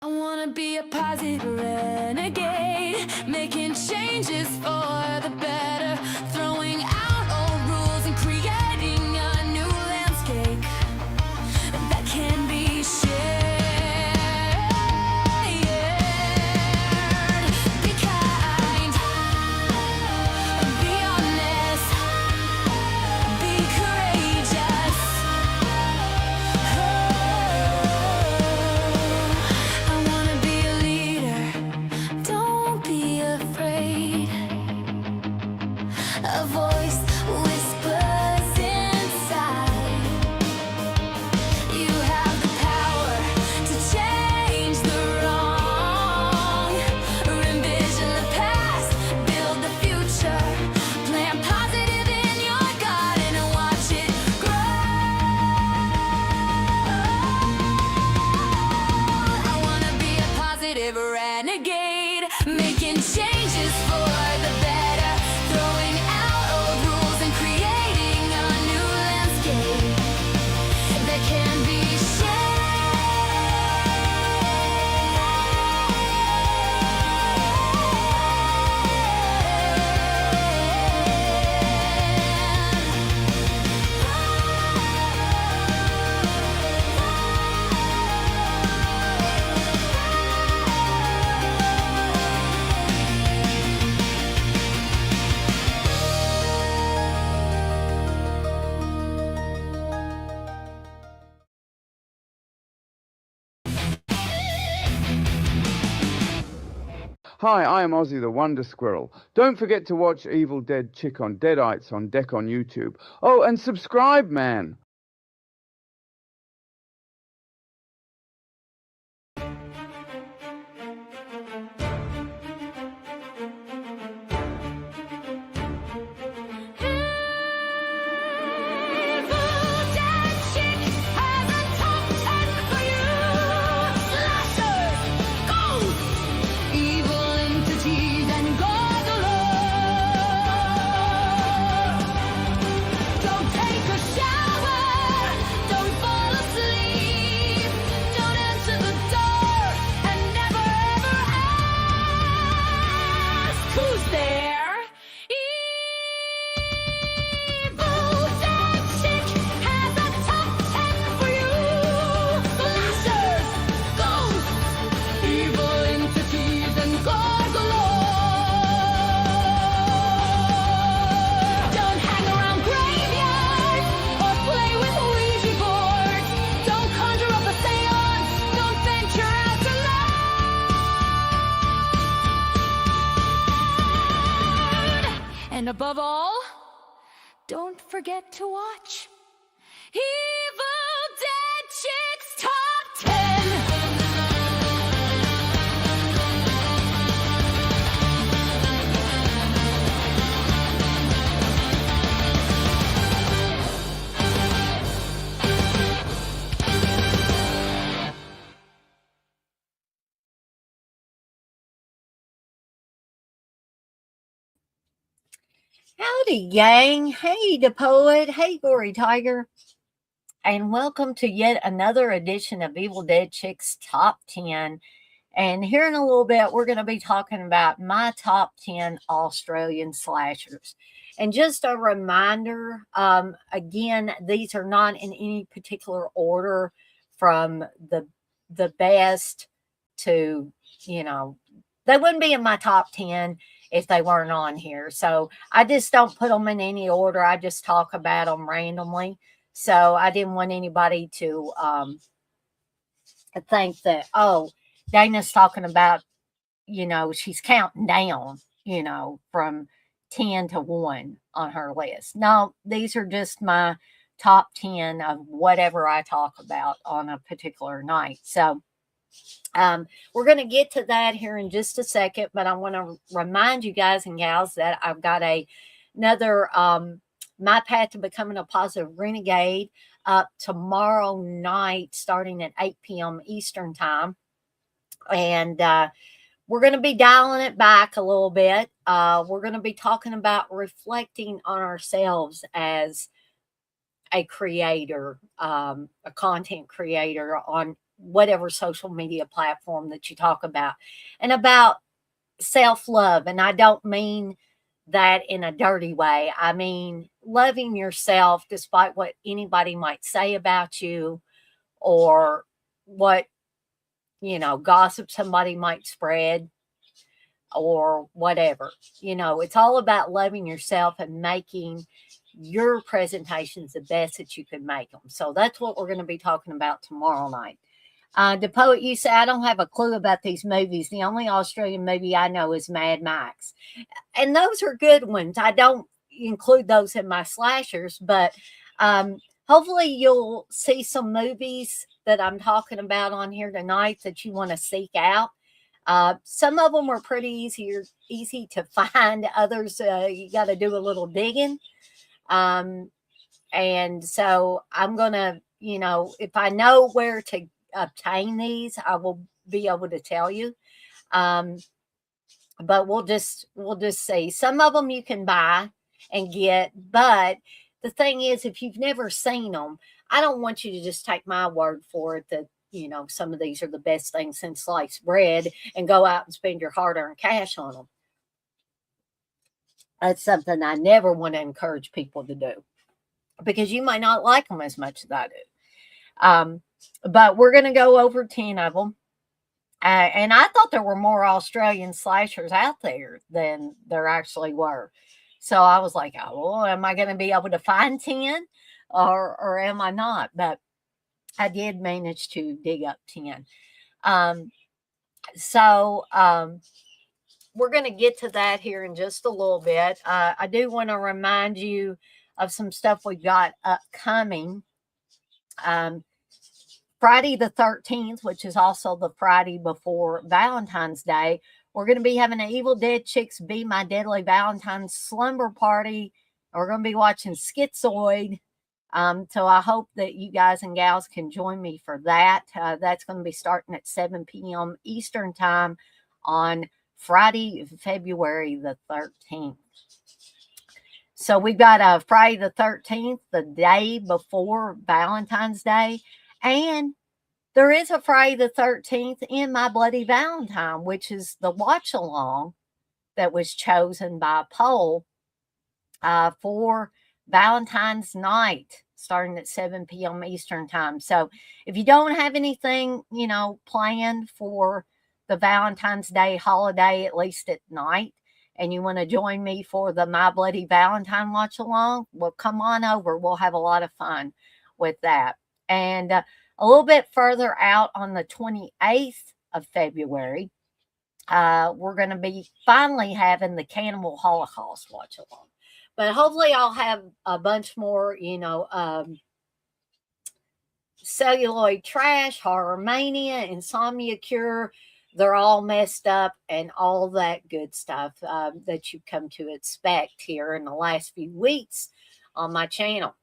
I wanna be a positive renegade, making changes for the better, throwing out old rules and creating a new landscape that can be shared. Be kind, be honest, be courageous. I wanna be a leader, don't be afraid. A voice whispers inside. You have the power to change the wrong. Envision the past, build the future. Plant positive in your garden and watch it grow. I wanna be a positive renegade, making changes for the better, throwing out old rules and creating a new landscape that can be Hi, I am Ozzy the Wonder Squirrel. Don't forget to watch Evil Dead Chick on Deadites on Deck on YouTube. Oh, and subscribe, man! And above all, don't forget to watch Evil Dead Chicks Top 10. Howdy, gang. Hey, the poet. Hey, Gory Tiger. And welcome to yet another edition of Evil Dead Chicks Top 10. And here in a little bit, we're going to be talking about my top 10 Australian slashers. And just a reminder, again, these are not in any particular order from the best to, they wouldn't be in my top 10 if they weren't on here. So I just don't put them in any order. I just talk about them randomly. So I didn't want anybody to think that, oh, Dana's talking about, she's counting down, from 10 to 1 on her list. No, these are just my top 10 of whatever I talk about on a particular night. So we're going to get to that here in just a second, but I want to remind you guys and gals that I've got another My Path to Becoming a Positive Renegade up tomorrow night starting at 8 p.m. Eastern time. And we're going to be dialing it back a little bit. We're going to be talking about reflecting on ourselves as a creator, a content creator on whatever social media platform that you talk about, and about self-love. And I don't mean that in a dirty way. I mean loving yourself despite what anybody might say about you, or what, gossip somebody might spread, or whatever. It's all about loving yourself and making your presentations the best that you can make them. So that's what we're going to be talking about tomorrow night. The poet, you say, I don't have a clue about these movies. The only Australian movie I know is Mad Max. And those are good ones. I don't include those in my slashers, but hopefully you'll see some movies that I'm talking about on here tonight that you want to seek out. Some of them are pretty easy to find. Others, you got to do a little digging. And so I'm going to, if I know where to obtain these, I will be able to tell you. But we'll just see. Some of them you can buy and get, but the thing is, if you've never seen them, I don't want you to just take my word for it that, some of these are the best things since sliced bread and go out and spend your hard-earned cash on them. That's something I never want to encourage people to do, because you might not like them as much as I do. But we're going to go over 10 of them. And I thought there were more Australian slashers out there than there actually were. So I was like, oh, well, am I going to be able to find 10 or am I not? But I did manage to dig up 10. So we're going to get to that here in just a little bit. I do want to remind you of some stuff we got upcoming. Friday the 13th, which is also the Friday before Valentine's Day, we're going to be having an Evil Dead Chicks Be My Deadly Valentine's slumber party. We're going to be watching Schizoid. So I hope that you guys and gals can join me for that. That's going to be starting at 7 p.m. Eastern Time on Friday, February the 13th. So we've got Friday the 13th, the day before Valentine's Day. And there is a Friday the 13th in My Bloody Valentine, which is the watch along that was chosen by poll for Valentine's night, starting at 7 p.m. Eastern Time. So if you don't have anything, planned for the Valentine's Day holiday, at least at night, and you want to join me for the My Bloody Valentine watch along, well, come on over. We'll have a lot of fun with that. And a little bit further out on the 28th of February, we're going to be finally having the Cannibal Holocaust watch along. But hopefully I'll have a bunch more, Celluloid Trash, Horror Mania, Insomnia Cure. They're all messed up and all that good stuff that you've come to expect here in the last few weeks on my channel.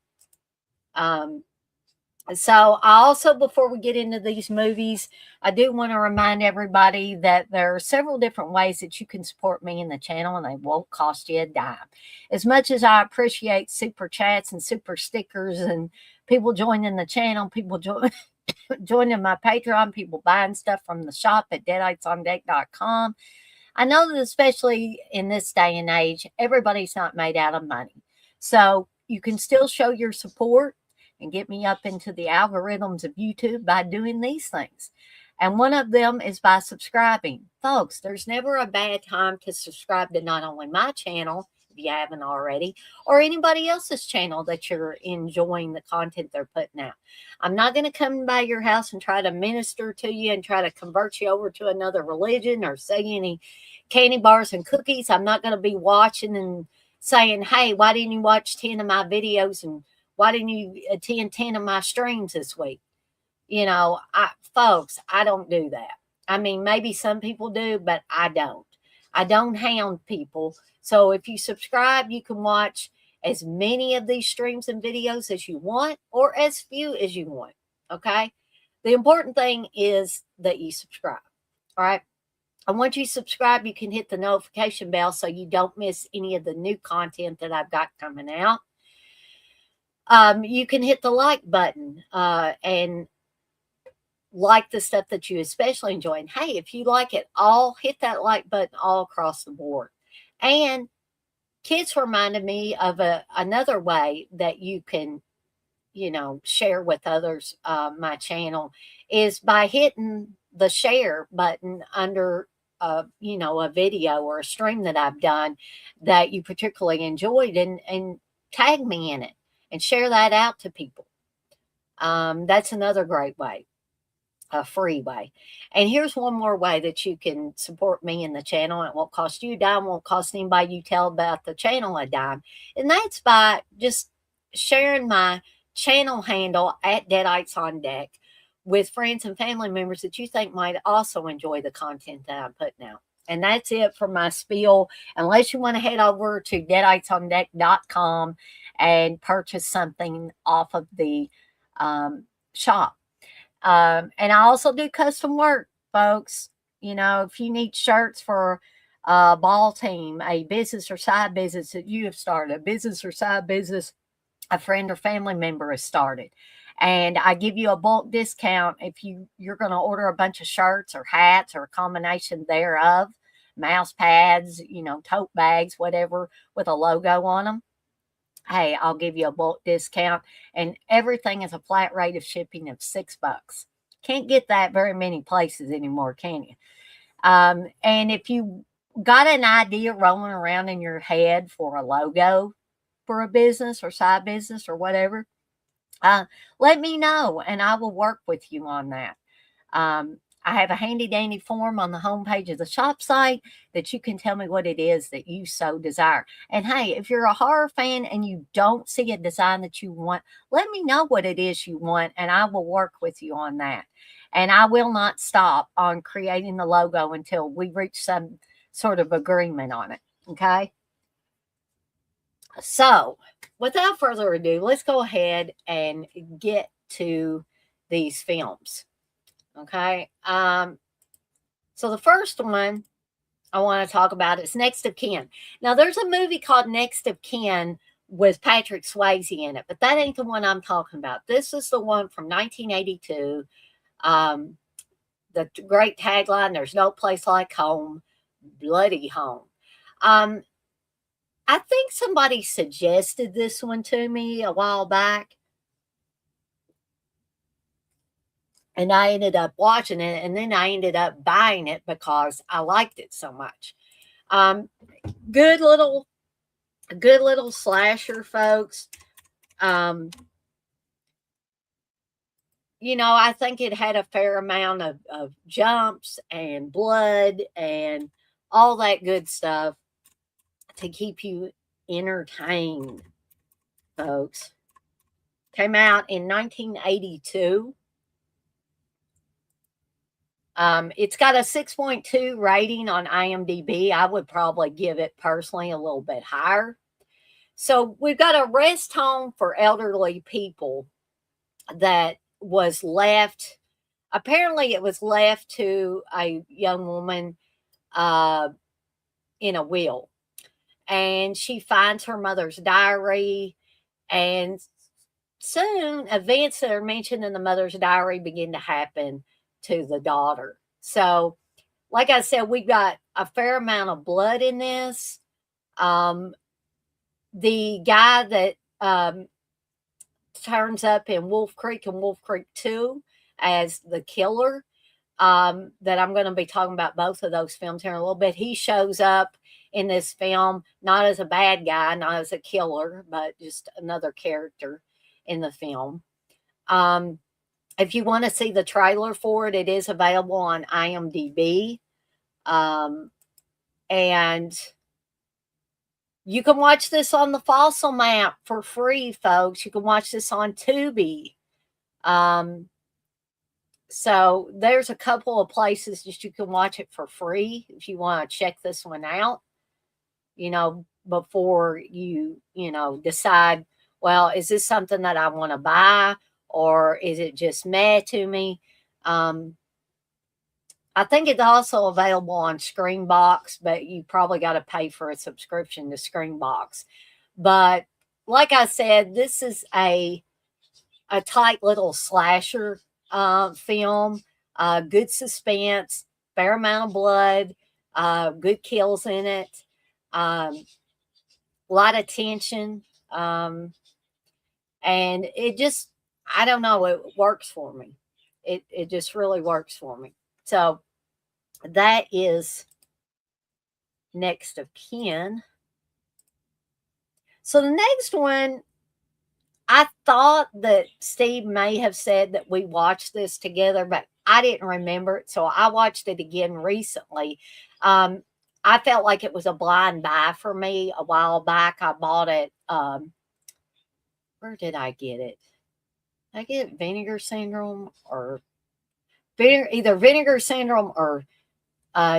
So I also, before we get into these movies, I do want to remind everybody that there are several different ways that you can support me in the channel, and they won't cost you a dime. As much as I appreciate super chats and super stickers and people joining the channel, people joining my Patreon, people buying stuff from the shop at deaditesondeck.com, I know that especially in this day and age, everybody's not made out of money. So you can still show your support and get me up into the algorithms of YouTube by doing these things. And one of them is by subscribing. Folks, there's never a bad time to subscribe to not only my channel, if you haven't already, or anybody else's channel that you're enjoying the content they're putting out. I'm not going to come by your house and try to minister to you and try to convert you over to another religion or sell you any candy bars and cookies. I'm not going to be watching and saying, hey, why didn't you watch 10 of my videos, and why didn't you attend 10 of my streams this week? Folks, I don't do that. I mean, maybe some people do, but I don't. I don't hound people. So if you subscribe, you can watch as many of these streams and videos as you want, or as few as you want. Okay? The important thing is that you subscribe. All right? And once you subscribe, you can hit the notification bell so you don't miss any of the new content that I've got coming out. You can hit the like button and like the stuff that you especially enjoy. And hey, if you like it all, hit that like button all across the board. And kids reminded me of another way that you can, share with others my channel is by hitting the share button under a video or a stream that I've done that you particularly enjoyed, and tag me in it and share that out to people. That's another great way, a free way. And here's one more way that you can support me in the channel. It won't cost you a dime, won't cost anybody you tell about the channel a dime. And that's by just sharing my channel handle at Deadites on Deck with friends and family members that you think might also enjoy the content that I'm putting out. And that's it for my spiel. Unless you want to head over to deaditesondeck.com and purchase something off of the shop. And I also do custom work, folks. If you need shirts for a ball team, a business or side business that you have started, a business or side business a friend or family member has started, and I give you a bulk discount if you're going to order a bunch of shirts or hats or a combination thereof, mouse pads, tote bags, whatever, with a logo on them. Hey, I'll give you a bulk discount, and everything is a flat rate of shipping of $6. Can't get that very many places anymore, can you? And if you got an idea rolling around in your head for a logo for a business or side business or whatever, let me know and I will work with you on that. I have a handy dandy form on the homepage of the shop site that you can tell me what it is that you so desire. And hey, if you're a horror fan and you don't see a design that you want, let me know what it is you want and I will work with you on that. And I will not stop on creating the logo until we reach some sort of agreement on it. Okay. So without further ado, let's go ahead and get to these films. Okay. So the first one I want to talk about is Next of Kin. Now there's a movie called Next of Kin with Patrick Swayze in it, but that ain't the one I'm talking about. This is the one from 1982. The great tagline, "There's no place like home, bloody home." I think somebody suggested this one to me a while back, and I ended up watching it, and then I ended up buying it because I liked it so much. Good little slasher, folks. I think it had a fair amount of jumps and blood and all that good stuff to keep you entertained, folks. Came out in 1982. It's got a 6.2 rating on IMDb. I would probably give it personally a little bit higher. So we've got a rest home for elderly people that was left. Apparently it was left to a young woman in a will. And she finds her mother's diary, and soon events that are mentioned in the mother's diary begin to happen to the daughter. So, like I said, we've got a fair amount of blood in this. The guy that turns up in Wolf Creek and Wolf Creek 2 as the killer, that I'm going to be talking about both of those films here in a little bit. He shows up in this film, not as a bad guy, not as a killer, but just another character in the film. If you want to see the trailer for it, it is available on IMDb. And you can watch this on the Fossil Map for free, folks. You can watch this on Tubi. So there's a couple of places that you can watch it for free if you want to check this one out, before you, decide, well, is this something that I want to buy or is it just meh to me? I think it's also available on Screenbox, but you probably got to pay for a subscription to Screenbox. But like I said, this is a tight little slasher film. Good suspense, fair amount of blood, good kills in it, a lot of tension. And it just, I don't know, it works for me. It just really works for me. So that is Next of Kin. So the next one, I thought that Steve may have said that we watched this together, but I didn't remember it. So I watched it again recently. I felt like it was a blind buy for me a while back. I bought it. Where did I get it? Did I get Vinegar Syndrome or either Vinegar Syndrome or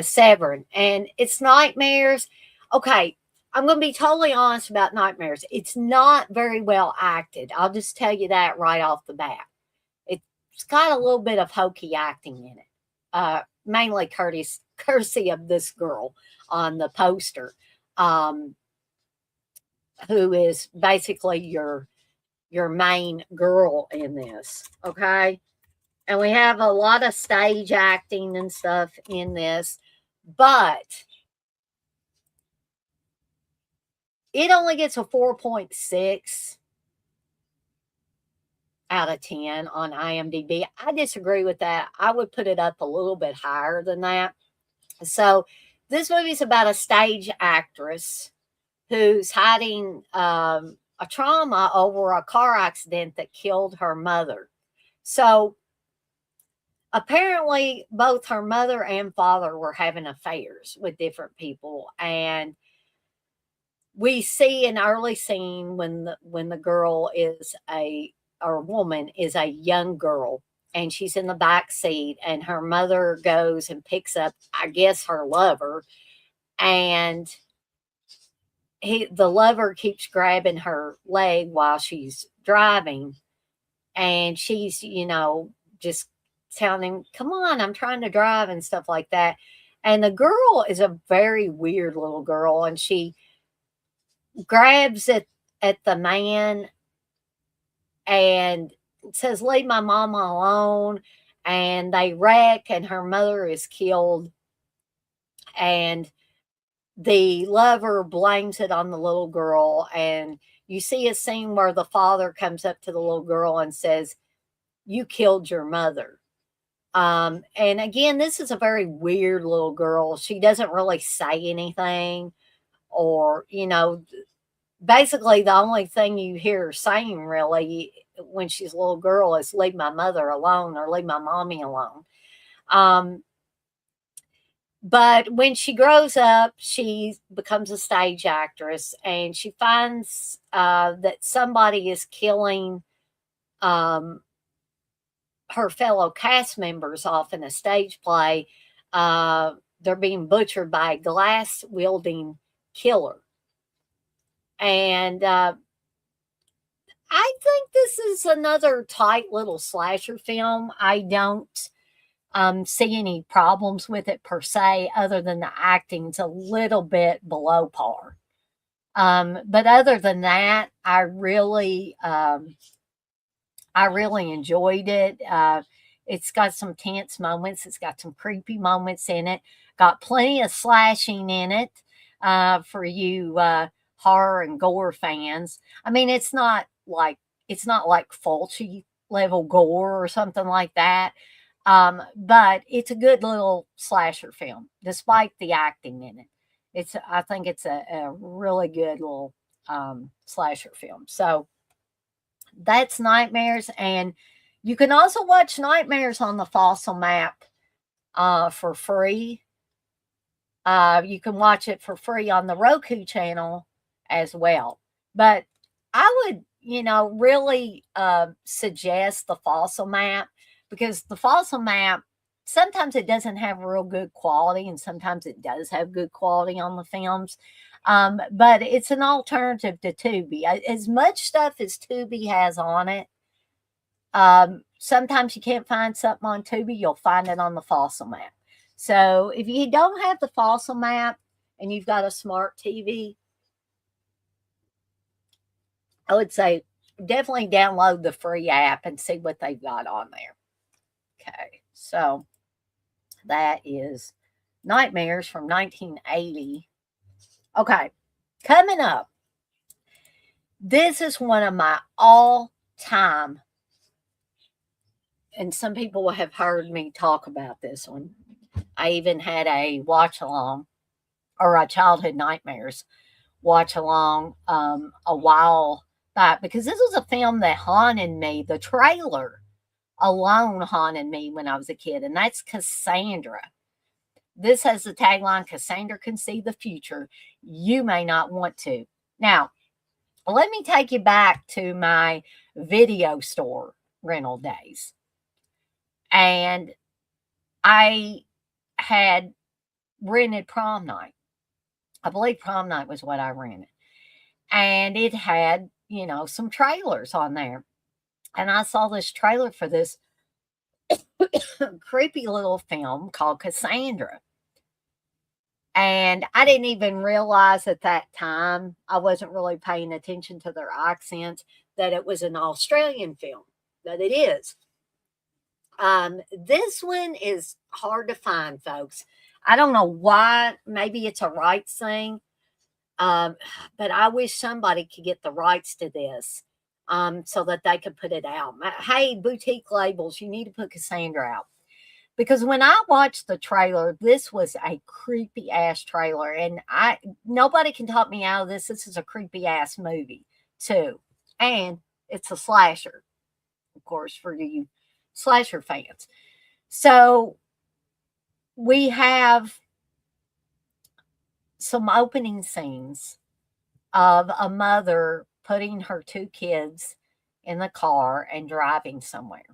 Severin? And it's Nightmares. Okay, I'm going to be totally honest about Nightmares. It's not very well acted. I'll just tell you that right off the bat. It's got a little bit of hokey acting in it, mainly courtesy of this girl on the poster, who is basically your main girl in this. Okay, and we have a lot of stage acting and stuff in this, but it only gets a 4.6 out of 10 on IMDb. I disagree with that. I would put it up a little bit higher than that. So this movie is about a stage actress who's hiding a trauma over a car accident that killed her mother. So apparently both her mother and father were having affairs with different people, and we see an early scene when the girl is or woman is a young girl, and she's in the back seat, and her mother goes and picks up, I guess, her lover, and the lover keeps grabbing her leg while she's driving, and she's, just telling him, come on, I'm trying to drive and stuff like that. And the girl is a very weird little girl, and she grabs at the man and says, leave my mama alone. And they wreck, and her mother is killed. And the lover blames it on the little girl. And you see a scene where the father comes up to the little girl and says, you killed your mother. And again, this is a very weird little girl. She doesn't really say anything, or, basically the only thing you hear her saying really when she's a little girl is leave my mother alone or leave my mommy alone. But when she grows up, she becomes a stage actress, and she finds that somebody is killing her fellow cast members off in a stage play. They're being butchered by a glass wielding killer. And I think this is another tight little slasher film. I don't see any problems with it per se, other than the acting's a little bit below par. But other than that, I really enjoyed it. It's got some tense moments. It's got some creepy moments in it. Got plenty of slashing in it for you horror and gore fans. I mean, it's not like Fulci level gore or something like that. But it's a good little slasher film, despite the acting in it. I think it's a really good little slasher film. So that's Nightmares, and you can also watch Nightmares on the Fossil Map for free. You can watch it for free on the Roku channel as well. But I would, really suggest the Fossil Map, because the Fossil Map, sometimes it doesn't have real good quality, and sometimes it does have good quality on the films. But it's an alternative to Tubi. As much stuff as Tubi has on it, sometimes you can't find something on Tubi, you'll find it on the Fossil Map. So if you don't have the Fossil Map and you've got a smart TV, I would say definitely download the free app and see what they've got on there. Okay, so that is Nightmares from 1980. Okay, coming up, this is one of my all time, and some people will have heard me talk about this one. I even had a watch along or a childhood nightmares watch along a while back because this was a film that haunted me. The trailer alone haunted me when I was a kid, and that's Cassandra. This has the tagline Cassandra can see the future. You may not want to. Now, let me take you back to my video store rental days. And I had rented Prom Night. I believe Prom Night was what I rented. And it had, some trailers on there. And I saw this trailer for this creepy little film called Cassandra. And I didn't even realize at that time, I wasn't really paying attention to their accents, that it was an Australian film, that it is. This one is hard to find, folks. I don't know why. Maybe it's a rights thing. But I wish somebody could get the rights to this so that they could put it out. Hey, boutique labels, you need to put Cassandra out. Because when I watched the trailer, this was a creepy ass trailer. And nobody can talk me out of this. This is a creepy ass movie, too. And it's a slasher, of course, for you slasher fans. So we have some opening scenes of a mother putting her two kids in the car and driving somewhere.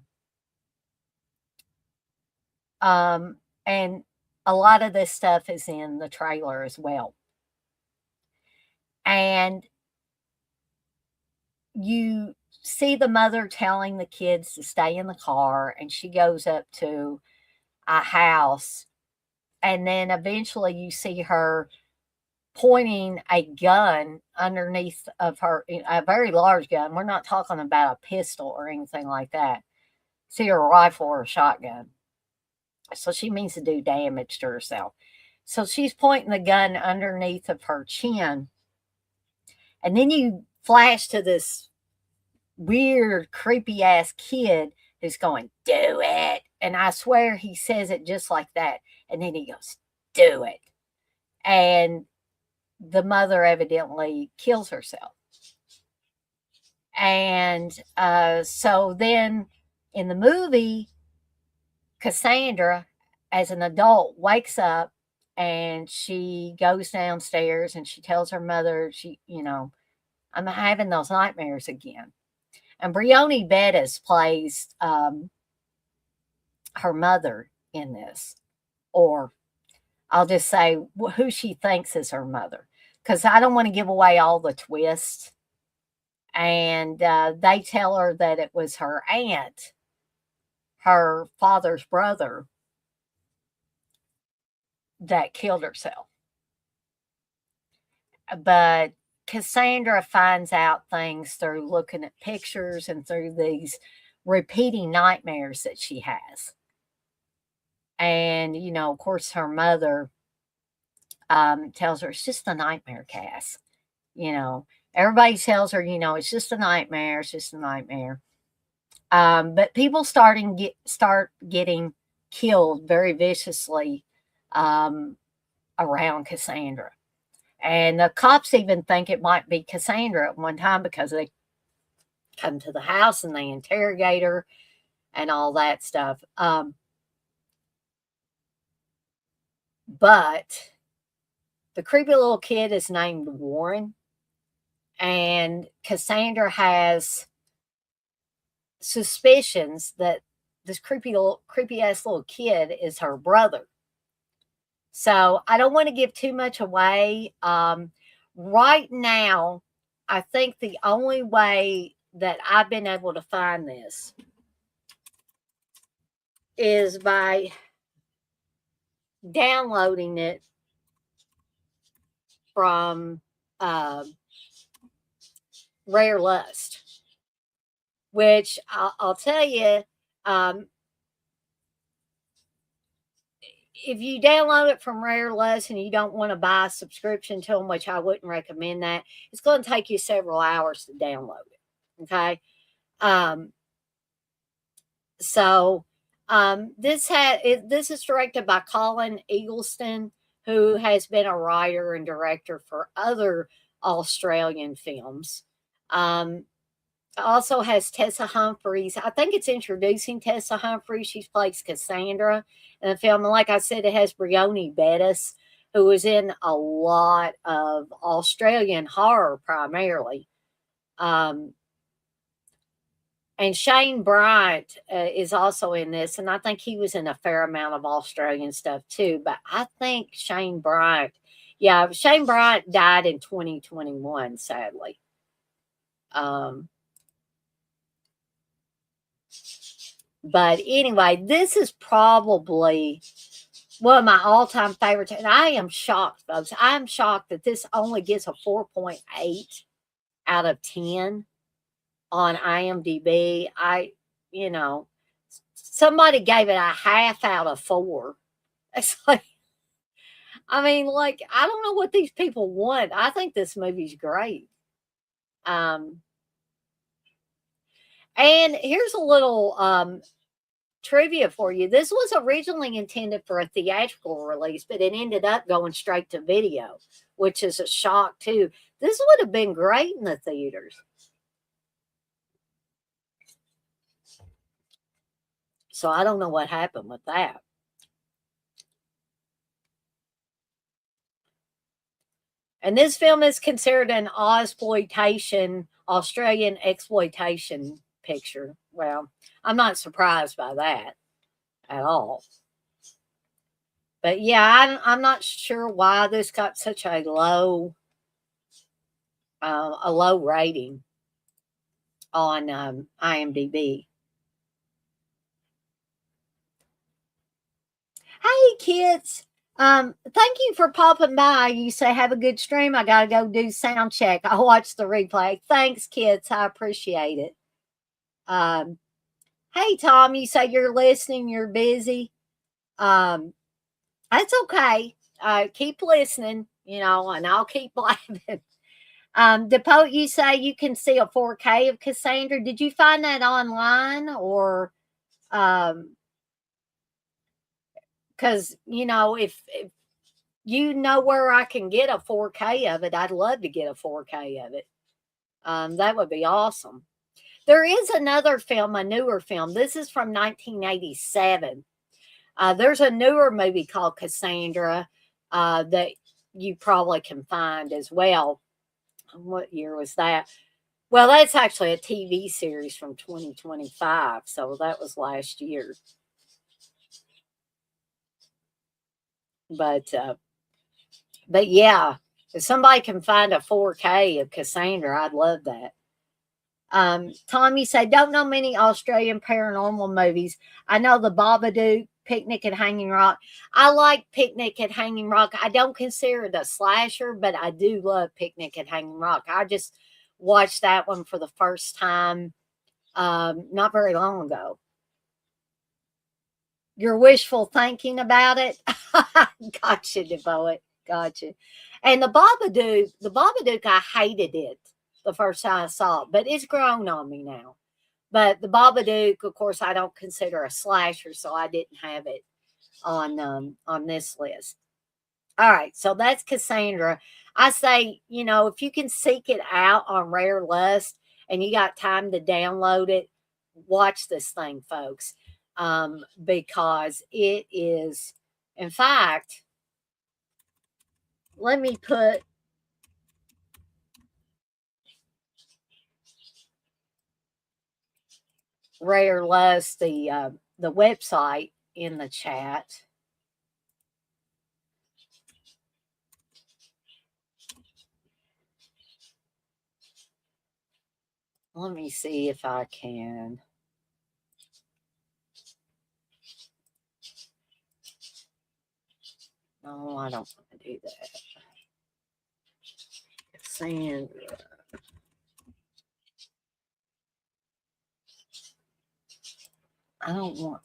And a lot of this stuff is in the trailer as well. And you see the mother telling the kids to stay in the car, and she goes up to a house, and then eventually you see her pointing a gun underneath of her, a very large gun. We're not talking about a pistol or anything like that. See her rifle or a shotgun. So she means to do damage to herself. So she's pointing the gun underneath of her chin. And then you flash to this weird, creepy ass kid who's going, do it. And I swear he says it just like that. And then he goes, do it. And the mother evidently kills herself. And so then in the movie, Cassandra, as an adult, wakes up and she goes downstairs and she tells her mother, I'm having those nightmares again. And Brioni Bettis plays her mother in this, or I'll just say who she thinks is her mother, because I don't want to give away all the twists. And they tell her that it was her aunt, her father's brother, that killed herself. But Cassandra finds out things through looking at pictures and through these repeating nightmares that she has. And, of course, her mother tells her it's just a nightmare, Cass. Everybody tells her, it's just a nightmare. It's just a nightmare. But people start getting killed very viciously around Cassandra. And the cops even think it might be Cassandra at one time because they come to the house and they interrogate her and all that stuff. But the creepy little kid is named Warren. And Cassandra has suspicions that this creepy ass little kid is her brother. So I don't want to give too much away. Right now, I think the only way that I've been able to find this is by downloading it from Rare Lust, which I'll tell you, if you download it from Rare Lust and you don't want to buy a subscription to them, which I wouldn't recommend that, it's going to take you several hours to download it. Okay. This is directed by Colin Eggleston, who has been a writer and director for other Australian films. Also has Tessa Humphries. I think it's introducing Tessa Humphries. She plays Cassandra in the film. And like I said, it has Brioni Bettis, who was in a lot of Australian horror primarily. And Shane Bryant is also in this, and I think he was in a fair amount of Australian stuff too. But I think Shane Bryant died in 2021, sadly. But anyway, this is probably one of my all-time favorites, and I am shocked, folks. I am shocked that this only gets a 4.8 out of 10 on IMDb. Somebody gave it a half out of 4. It's like, I don't know what these people want. I think this movie's great. And here's a little trivia for you. This was originally intended for a theatrical release, but it ended up going straight to video, which is a shock too. This would have been great in the theaters. So I don't know what happened with that. And this film is considered an Australian exploitation picture. Well, I'm not surprised by that at all. But yeah, I'm not sure why this got such a low rating on IMDb. Hey, kids. Thank you for popping by. You say, have a good stream. I got to go do sound check. I'll watch the replay. Thanks, kids. I appreciate it. Hey, Tom, you say you're listening. You're busy. That's okay. Keep listening, and I'll keep laughing. DePote, you say you can see a 4K of Cassandra. Did you find that online or, because, if you know where I can get a 4K of it, I'd love to get a 4K of it. That would be awesome. There is another film, a newer film. This is from 1987. There's a newer movie called Cassandra that you probably can find as well. What year was that? Well, that's actually a TV series from 2025. So that was last year. But yeah, if somebody can find a 4K of Cassandra, I'd love that. Tommy said, don't know many Australian paranormal movies. I know the Babadook, Picnic at Hanging Rock. I like Picnic at Hanging Rock. I don't consider it a slasher, but I do love Picnic at Hanging Rock. I just watched that one for the first time not very long ago. You're wishful thinking about it. Gotcha, DeVoe. Gotcha. And the Babadook, I hated it the first time I saw it, but it's grown on me now. But the Babadook, of course, I don't consider a slasher, so I didn't have it on this list. All right, so that's Cassandra. I say, if you can seek it out on Rare Lust and you got time to download it, watch this thing, folks. Because it is, in fact, let me put Rare Lust, the website, in the chat. Let me see if I can. No, I don't want to do that. Cassandra. I don't want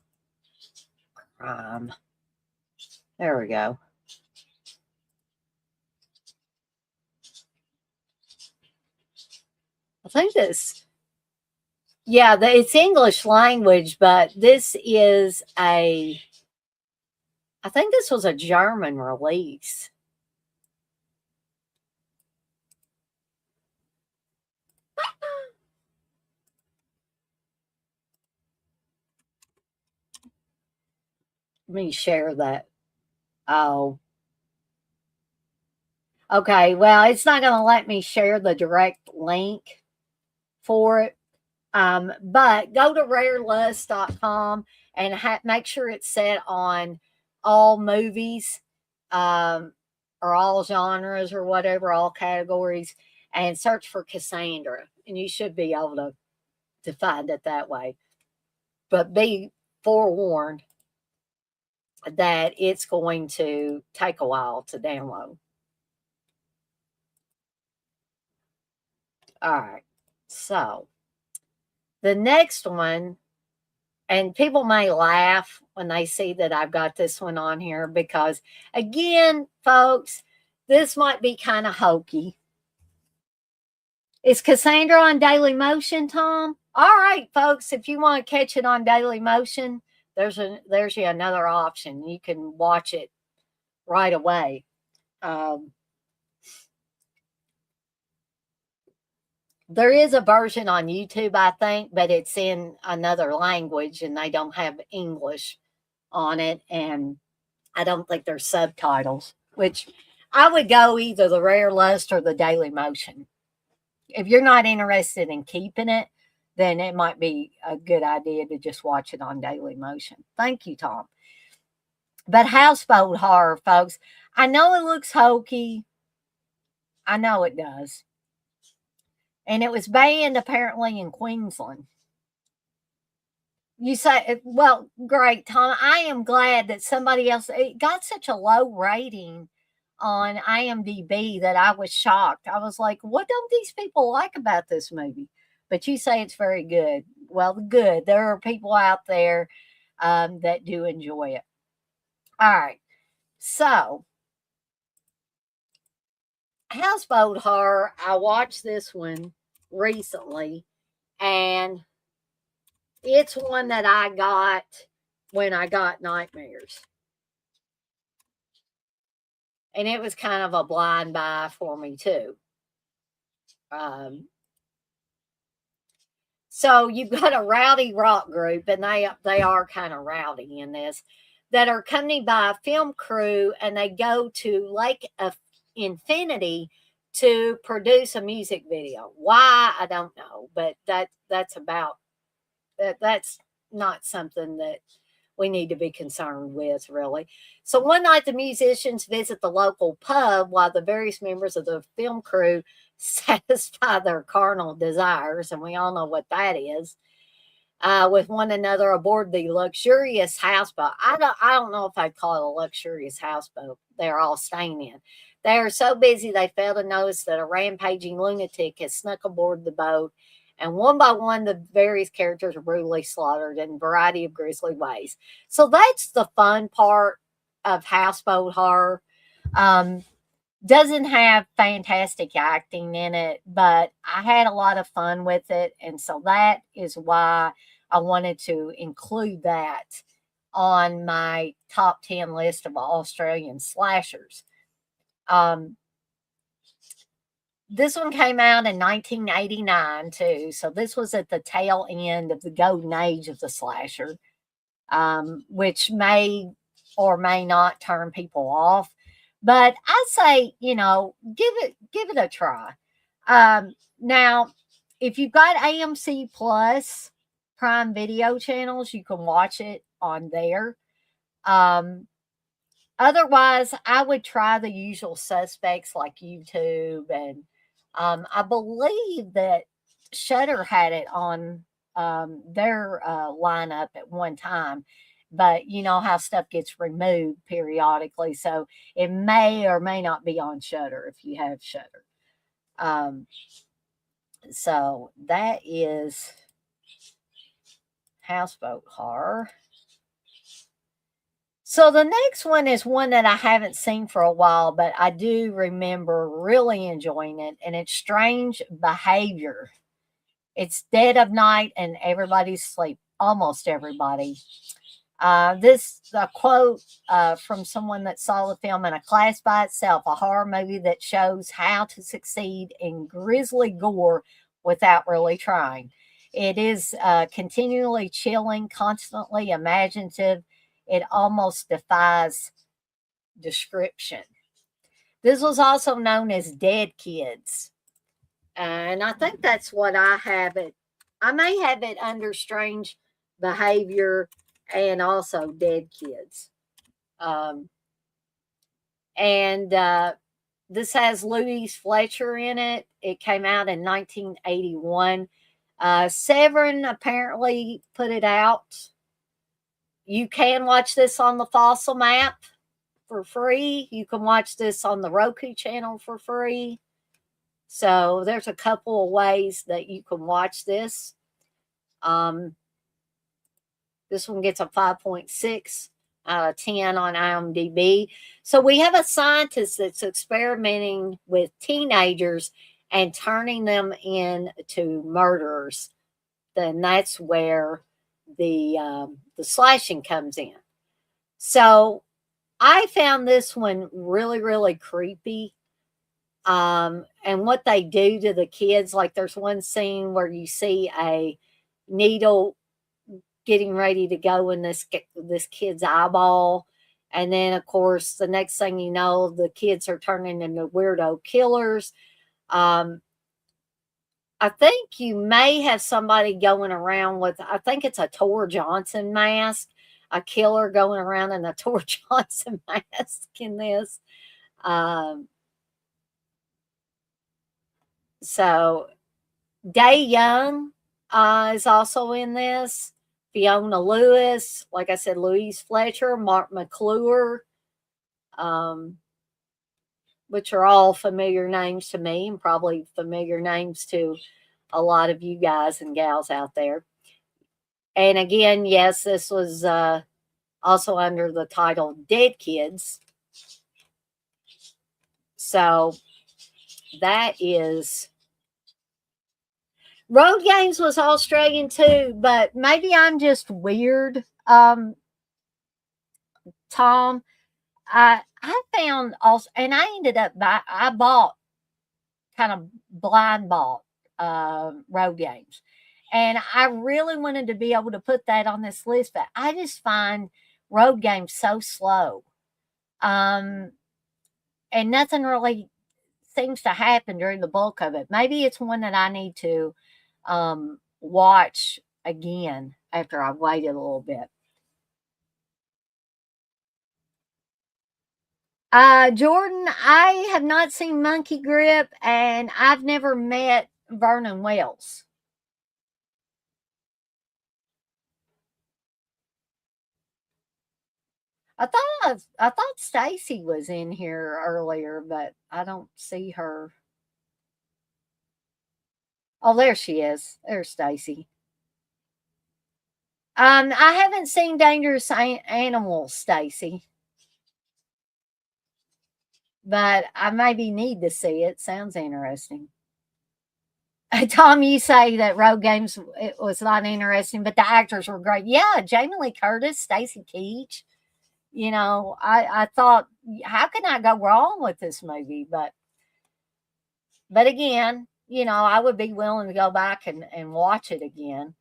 crime. There we go. I think this, yeah, it's English language, but this is I think this was a German release. Let me share that. Oh, okay. Well, it's not going to let me share the direct link for it. But go to rarelust.com and make sure it's set on all movies, or all genres or whatever, all categories, and search for Cassandra. And you should be able to find it that way. But be forewarned that it's going to take a while to download. All right. So the next one, and people may laugh when they see that I've got this one on here because, again, folks, this might be kind of hokey. Is Cassandra on Daily Motion, Tom? All right, folks, if you want to catch it on Daily Motion, there's you another option. You can watch it right away. There is a version on YouTube, I think, but it's in another language and they don't have English on it. And I don't think there's subtitles, which I would go either the Rare Lust or the Daily Motion. If you're not interested in keeping it, then it might be a good idea to just watch it on Daily Motion. Thank you, Tom. But Houseboat Horror, folks, I know it looks hokey. I know it does. And it was banned apparently in Queensland. You say, well, great, Tom. I am glad that somebody else, it got such a low rating on IMDb that I was shocked. I was like, what don't these people like about this movie? But you say it's very good. Well, good. There are people out there that do enjoy it. All right. So, Houseboat Horror, I watched this one recently, and it's one that I got when I got nightmares. And it was kind of a blind buy for me, too. So you've got a rowdy rock group, and they are kind of rowdy in this, that are accompanied by a film crew, and they go to Lake Infinity to produce a music video. Why, I don't know, but that's not something that we need to be concerned with, really. So one night the musicians visit the local pub while the various members of the film crew satisfy their carnal desires, and we all know what that is, with one another aboard the luxurious houseboat. I don't know if I'd call it a luxurious houseboat they're all staying in. They are so busy they fail to notice that a rampaging lunatic has snuck aboard the boat, and one by one, the various characters are brutally slaughtered in a variety of grisly ways. So that's the fun part of Houseboat Horror. Doesn't have fantastic acting in it, but I had a lot of fun with it. And so that is why I wanted to include that on my top 10 list of Australian slashers. This one came out in 1989 too, so this was at the tail end of the golden age of the slasher, which may or may not turn people off. But I say, give it a try. Now, if you've got AMC Plus Prime Video channels, you can watch it on there. Otherwise, I would try the usual suspects like YouTube, and I believe that Shudder had it on their lineup at one time. But you know how stuff gets removed periodically, so it may or may not be on Shudder if you have Shudder. So that is Houseboat Horror. So the next one is one that I haven't seen for a while, but I do remember really enjoying it, and it's Strange Behavior. It's dead of night and everybody's asleep, almost everybody. This a quote from someone that saw the film in a class by itself, a horror movie that shows how to succeed in grisly gore without really trying. It is continually chilling, constantly imaginative. It almost defies description. This was also known as Dead Kids. And I think that's what I have it. I may have it under Strange Behavior and also Dead Kids. And this has Louise Fletcher in it. It came out in 1981. Severin apparently put it out. You can watch this on the Fossil Map for free. You can watch this on the Roku channel for free. So there's a couple of ways that you can watch this. This one gets a 5.6 out of 10 on IMDb. So we have a scientist that's experimenting with teenagers and turning them into murderers. Then that's where the slashing comes in. So I found this one really, really creepy. And what they do to the kids, like there's one scene where you see a needle getting ready to go in this kid's eyeball, and then of course the next thing you know, the kids are turning into weirdo killers. I think you may have somebody going around with, I think it's a Tor Johnson mask, a killer going around in a Tor Johnson mask in this. So Day Young is also in this. Fiona Lewis, like I said, Louise Fletcher, Mark McClure, which are all familiar names to me and probably familiar names to a lot of you guys and gals out there. And again, yes, this was also under the title Dead Kids. So that is... Road Games was Australian too, but maybe I'm just weird, Tom. I found also, and I ended up I bought, kind of blind bought Road Games, and I really wanted to be able to put that on this list, but I just find Road Games so slow, and nothing really seems to happen during the bulk of it. Maybe it's one that I need to watch again after I've waited a little bit. Jordan, I have not seen Monkey Grip, and I've never met Vernon Wells. I thought Stacy was in here earlier, but I don't see her. Oh, there she is. There's Stacy. I haven't seen Dangerous Animals, Stacy, but I maybe need to see it. Sounds interesting. Tom, you say that Road Games, it was not interesting, but the actors were great. Yeah, Jamie Lee Curtis, Stacy Keach. You know, I thought, how can I go wrong with this movie? But again, you know, I would be willing to go back and watch it again.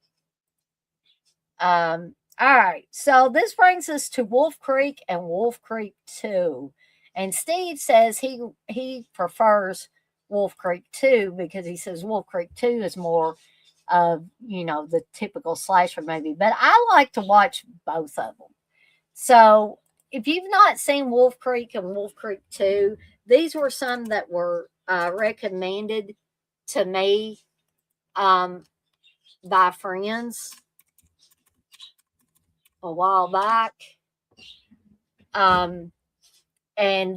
All right, so this brings us to Wolf Creek and Wolf Creek 2. And Steve says he prefers Wolf Creek 2 because he says Wolf Creek 2 is more of, you know, the typical slasher movie. But I like to watch both of them. So if you've not seen Wolf Creek and Wolf Creek 2, these were some that were recommended to me by friends a while back. And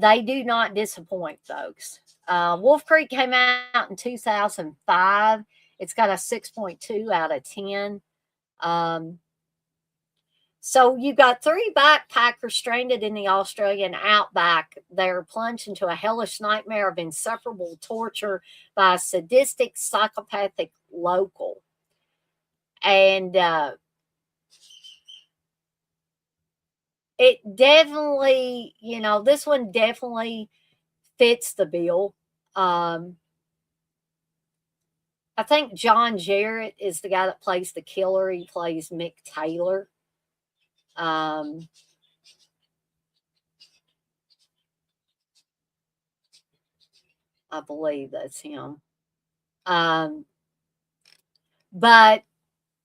they do not disappoint, folks. Wolf Creek came out in 2005. It's got a 6.2 out of 10. So you've got three backpackers stranded in the Australian outback. They're plunged into a hellish nightmare of insufferable torture by a sadistic, psychopathic local. And it definitely, this one definitely fits the bill. I think John Jarrett is the guy that plays the killer. He plays Mick Taylor. I believe that's him. But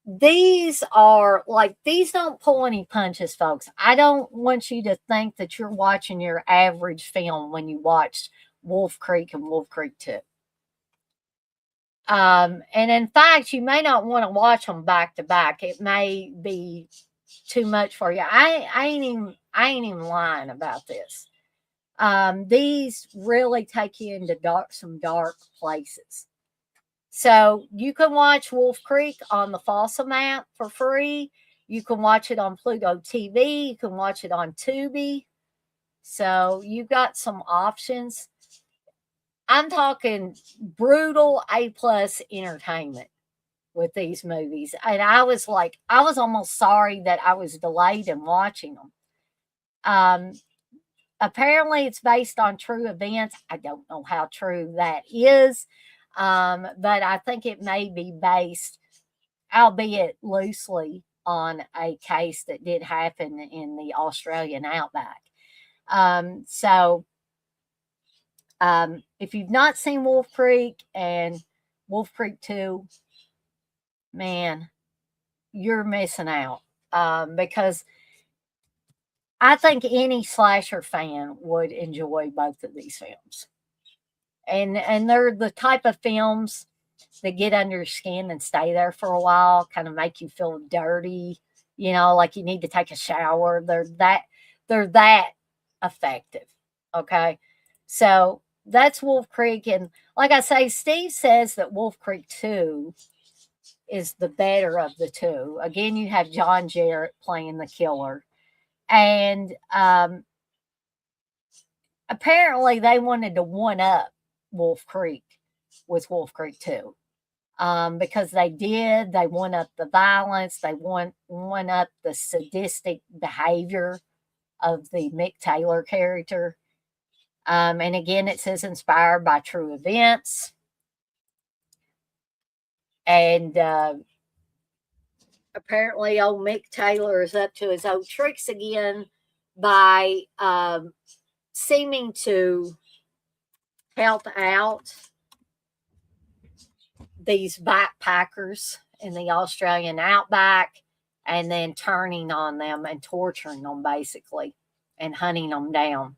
these don't pull any punches, folks. I don't want you to think that you're watching your average film when you watch Wolf Creek and Wolf Creek 2. And in fact, you may not want to watch them back to back. It may be too much for you. I ain't even lying about this. These really take you into some dark places. So you can watch Wolf Creek on the Fossil app for free. You can watch it on Pluto TV. You can watch it on Tubi. So you've got some options. I'm talking brutal A+ entertainment with these movies. And I was almost sorry that I was delayed in watching them. Apparently it's based on true events. I don't know how true that is. But I think it may be based, albeit loosely, on a case that did happen in the Australian outback. If you've not seen Wolf Creek and Wolf Creek 2, man, you're missing out. Because I think any slasher fan would enjoy both of these films. And they're the type of films that get under your skin and stay there for a while, kind of make you feel dirty, like you need to take a shower. They're that effective. Okay. So that's Wolf Creek. And like I say, Steve says that Wolf Creek 2 is the better of the two. Again, you have John Jarrett playing the killer. And apparently they wanted to one up Wolf Creek with Wolf Creek 2. Because they won up the violence, they won up the sadistic behavior of the Mick Taylor character. And again, it says inspired by true events. And apparently old Mick Taylor is up to his old tricks again by seeming to help out these backpackers in the Australian outback and then turning on them and torturing them, basically, and hunting them down.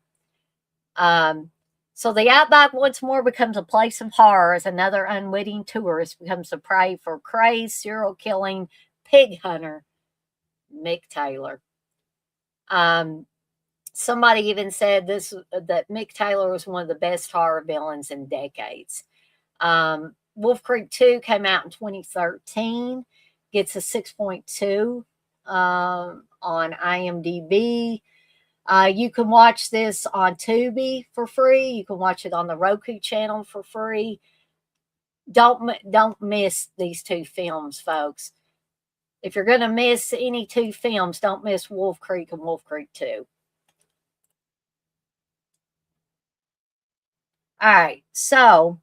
So the outback once more becomes a place of horror as another unwitting tourist becomes a prey for crazed serial killing pig hunter Mick Taylor. Somebody even said that Mick Taylor was one of the best horror villains in decades. Wolf Creek 2 came out in 2013, gets a 6.2 on IMDb. You can watch this on Tubi for free. You can watch it on the Roku channel for free. Don't miss these two films, folks. If you're going to miss any two films, don't miss Wolf Creek and Wolf Creek 2. All right, so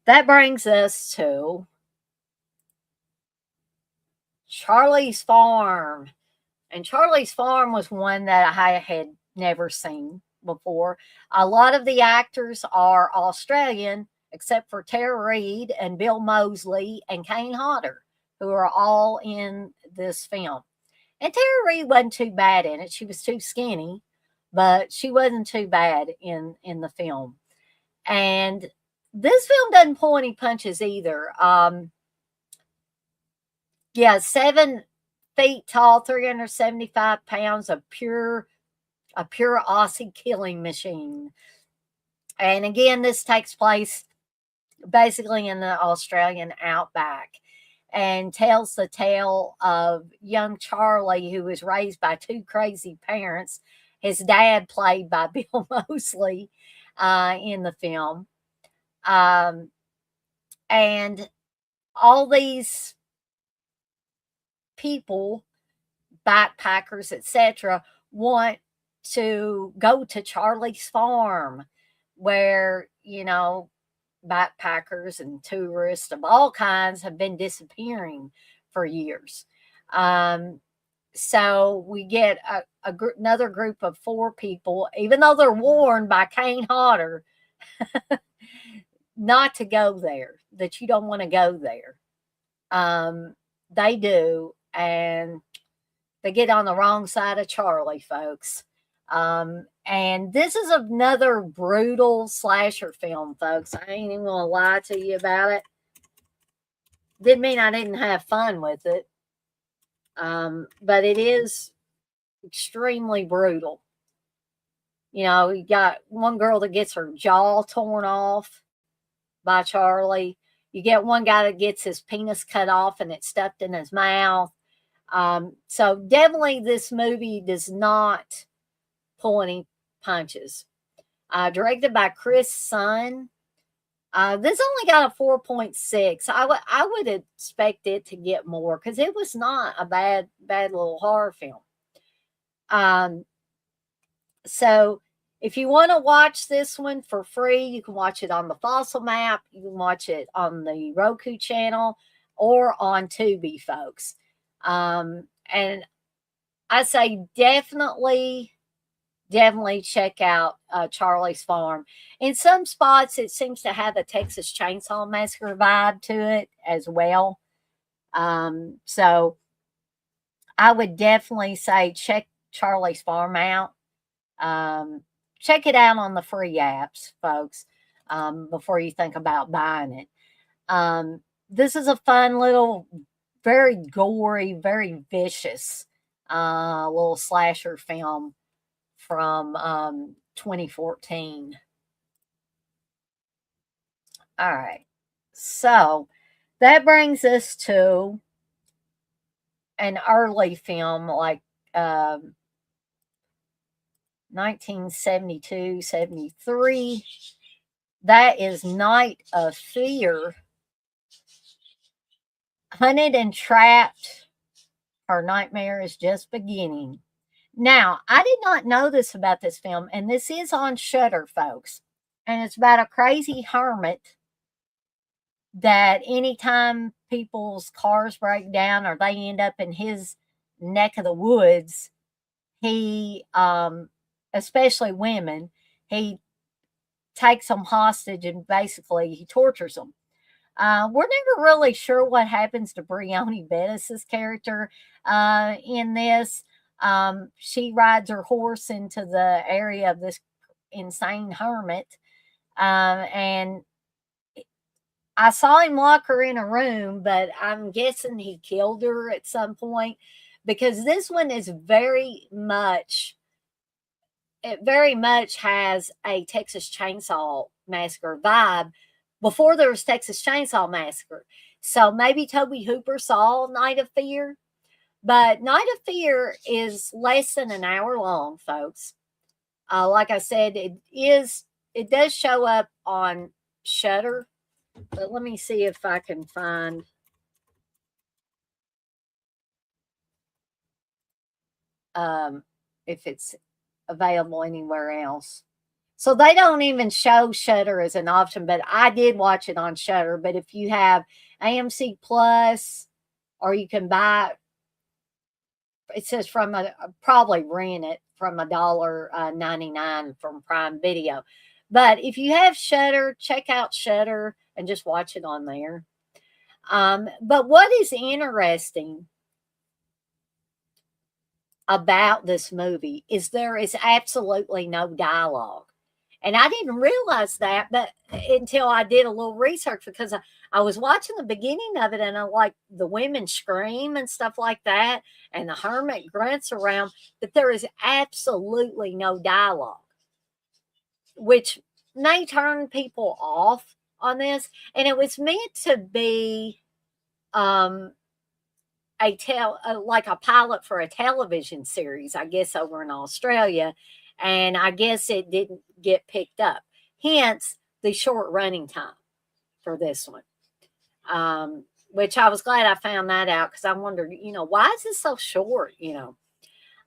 that brings us to Charlie's Farm. And Charlie's Farm was one that I had never seen before. A lot of the actors are Australian, except for Tara Reid and Bill Moseley and Kane Hodder, who are all in this film. And Tara Reid wasn't too bad in it. She was too skinny, but she wasn't too bad in the film. And this film doesn't pull any punches either. 7 feet tall, 375 pounds of a pure Aussie killing machine. And again, this takes place basically in the Australian outback. and tells the tale of young Charlie, who was raised by two crazy parents. His dad, played by Bill Moseley in the film. And all these people, backpackers, etc., want to go to Charlie's farm, where, backpackers and tourists of all kinds have been disappearing for years. So we get another group of 4 people, even though they're warned by Kane Hodder not to go there, that you don't want to go there. They do, and they get on the wrong side of Charlie, folks. And this is another brutal slasher film, folks. I ain't even gonna lie to you about it. Didn't mean I didn't have fun with it. But it is extremely brutal. You got one girl that gets her jaw torn off by Charlie. You get one guy that gets his penis cut off and it's stuffed in his mouth. So definitely this movie does not pull any punches. Directed by Chris Sun. This only got a 4.6. I would expect it to get more, because it was not a bad little horror film. So if you want to watch this one for free, you can watch it on the Fossil Map. You can watch it on the Roku channel or on Tubi, folks. And I say definitely check out Charlie's Farm. In some spots, it seems to have a Texas Chainsaw Massacre vibe to it as well. So I would definitely say check Charlie's Farm out. Check it out on the free apps, folks, before you think about buying it. This is a fun little, very gory, very vicious little slasher film from 2014. All right. So that brings us to an early film, like 1972, 73. That is Night of Fear. Hunted and trapped, her nightmare is just beginning. Now, I did not know this about this film, and this is on Shudder, folks. And it's about a crazy hermit that anytime people's cars break down or they end up in his neck of the woods, he, especially women, he takes them hostage and basically he tortures them. We're never really sure what happens to Brioni Bettis's character in this. She rides her horse into the area of this insane hermit, and I saw him lock her in a room, but I'm guessing he killed her at some point, because this one is very much has a Texas Chainsaw Massacre vibe before there was Texas Chainsaw Massacre. So maybe Tobe Hooper saw Night of Fear, but Night of Fear is less than an hour long, folks. Like I said, it does show up on Shudder, but let me see if I can find if it's available anywhere else. So they don't even show Shudder as an option, but I did watch it on Shudder. But if you have AMC Plus, or you can buy, it says probably rent it from $1.99 from Prime Video. But if you have Shudder, check out Shudder and just watch it on there. But what is interesting about this movie is there is absolutely no dialogue. And I didn't realize that, but until I did a little research, because I was watching the beginning of it, and I like the women scream and stuff like that, and the hermit grunts around, but there is absolutely no dialogue, which may turn people off on this. And it was meant to be like a pilot for a television series, I guess, over in Australia, and I guess it didn't get picked up. Hence the short running time for this one. Which I was glad I found that out, because I wondered, why is this so short?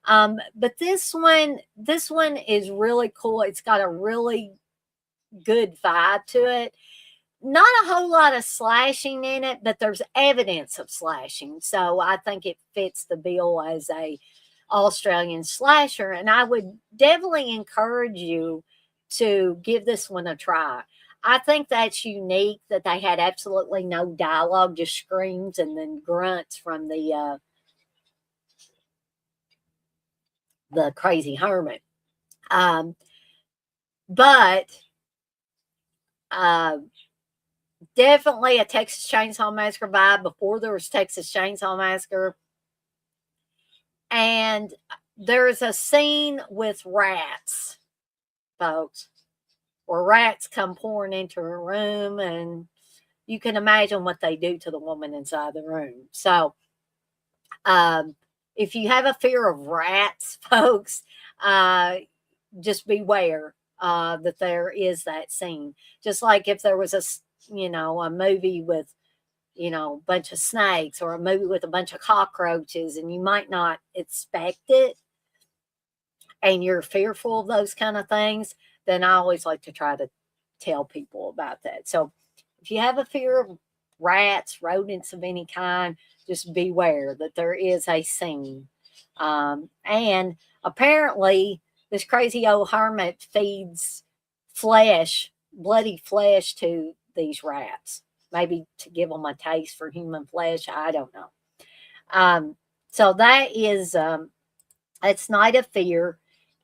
But this one is really cool. It's got a really good vibe to it. Not a whole lot of slashing in it, but there's evidence of slashing. So I think it fits the bill as a Australian slasher. And I would definitely encourage you to give this one a try. I think that's unique that they had absolutely no dialogue, just screams and then grunts from the crazy hermit. But definitely a Texas Chainsaw Massacre vibe before there was Texas Chainsaw Massacre. And there's a scene with rats, folks, where rats come pouring into a room, and you can imagine what they do to the woman inside the room. So if you have a fear of rats, folks, just beware that there is that scene. Just like if there was a movie with, a bunch of snakes, or a movie with a bunch of cockroaches, and you might not expect it, and you're fearful of those kind of things, then I always like to try to tell people about that. So if you have a fear of rats, rodents of any kind, just beware that there is a scene. And apparently this crazy old hermit feeds flesh, bloody flesh, to these rats, maybe to give them a taste for human flesh. I don't know. So that is, it's Night of Fear.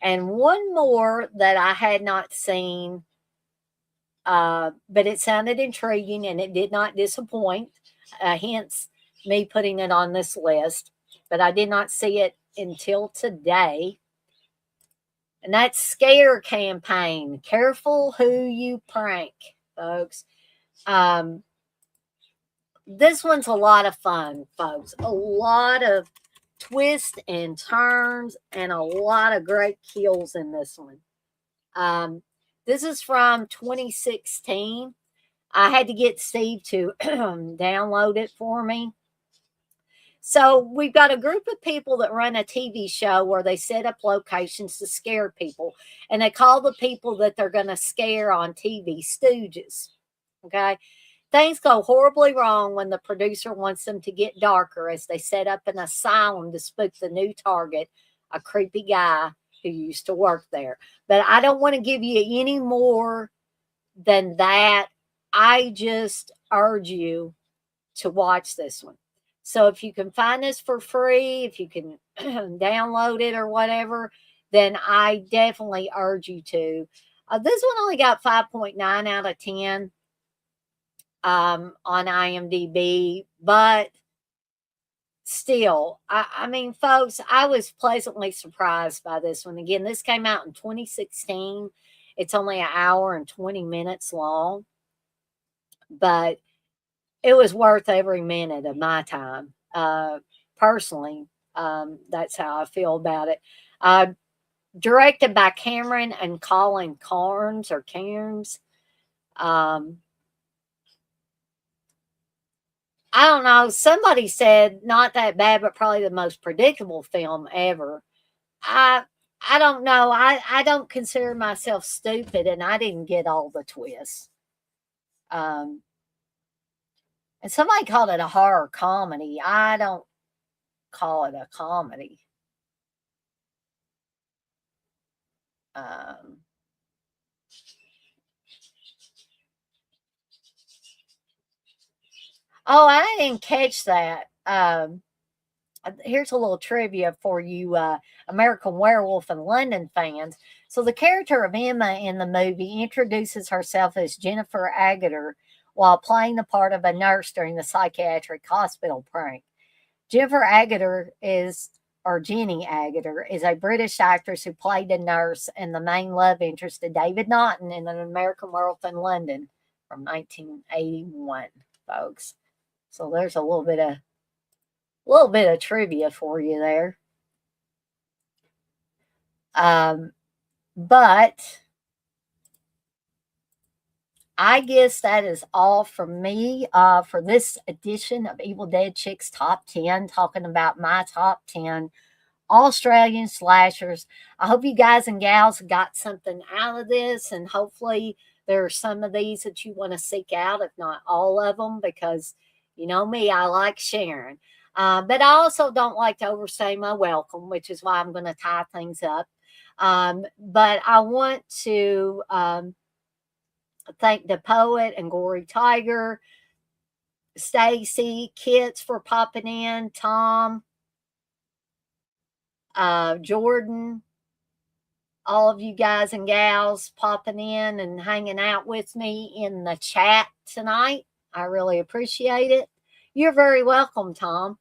And one more that I had not seen, but it sounded intriguing and it did not disappoint, hence me putting it on this list. But I did not see it until today. And that's Scare Campaign. Careful who you prank, folks. This one's a lot of fun, folks. A lot of twists and turns and a lot of great kills in this one. This is from 2016. I had to get Steve to download it for me. So we've got a group of people that run a TV show where they set up locations to scare people, and they call the people that they're going to scare on TV stooges. Okay. Things go horribly wrong when the producer wants them to get darker, as they set up an asylum to spook the new target, a creepy guy who used to work there. But I don't want to give you any more than that. I just urge you to watch this one. So if you can find this for free, if you can download it or whatever, then I definitely urge you to. This one only got 5.9 out of 10. On IMDb, but still, I mean, folks, I was pleasantly surprised by this one. Again, this came out in 2016. It's only an hour and 20 minutes long, but it was worth every minute of my time. Personally, that's how I feel about it. Directed by Cameron and Colin Cairns, or Cairns. I don't know. Somebody said not that bad, but probably the most predictable film ever. I don't know. I don't consider myself stupid, and I didn't get all the twists. And somebody called it a horror comedy. I don't call it a comedy. Oh, I didn't catch that. Here's a little trivia for you American Werewolf in London fans. So the character of Emma in the movie introduces herself as Jennifer Agutter while playing the part of a nurse during the psychiatric hospital prank. Jennifer Agutter or Jenny Agutter, is a British actress who played a nurse and the main love interest of David Naughton in An American Werewolf in London from 1981, folks. So there's a little bit of trivia for you there. But I guess that is all from me for this edition of Evil Dead Chicks Top 10, talking about my top 10 Australian slashers. I hope you guys and gals got something out of this, and hopefully there are some of these that you want to seek out, if not all of them, because you know me, I like sharing. But I also don't like to overstay my welcome, which is why I'm going to tie things up. But I want to thank the poet and Gory Tiger, Stacy, Kits for popping in, Tom, Jordan, all of you guys and gals popping in and hanging out with me in the chat tonight. I really appreciate it. You're very welcome, Tom.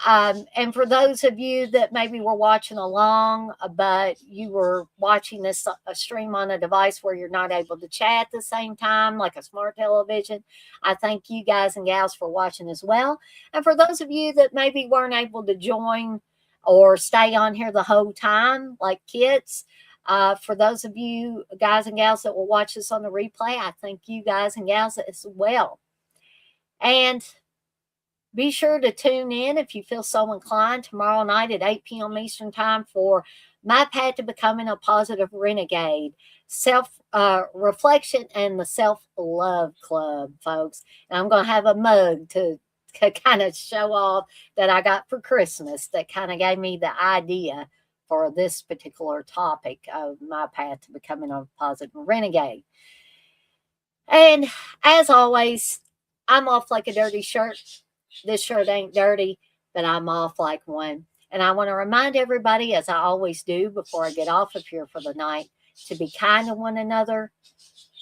And for those of you that maybe were watching along, but you were watching this stream on a device where you're not able to chat at the same time, like a smart television, I thank you guys and gals for watching as well. And for those of you that maybe weren't able to join or stay on here the whole time, like Kits, for those of you guys and gals that will watch this on the replay, I thank you guys and gals as well. And be sure to tune in if you feel so inclined tomorrow night at 8 p.m. Eastern Time for My Path to Becoming a Positive Renegade, Self-Reflection and the Self-Love Club, folks. And I'm going to have a mug to kind of show off that I got for Christmas that kind of gave me the idea for this particular topic of My Path to Becoming a Positive Renegade. And as always, I'm off like a dirty shirt. This shirt ain't dirty, but I'm off like one. And I want to remind everybody, as I always do before I get off of here for the night, to be kind to one another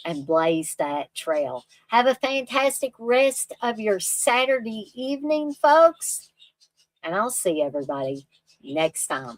and blaze that trail. Have a fantastic rest of your Saturday evening, folks. And I'll see everybody next time.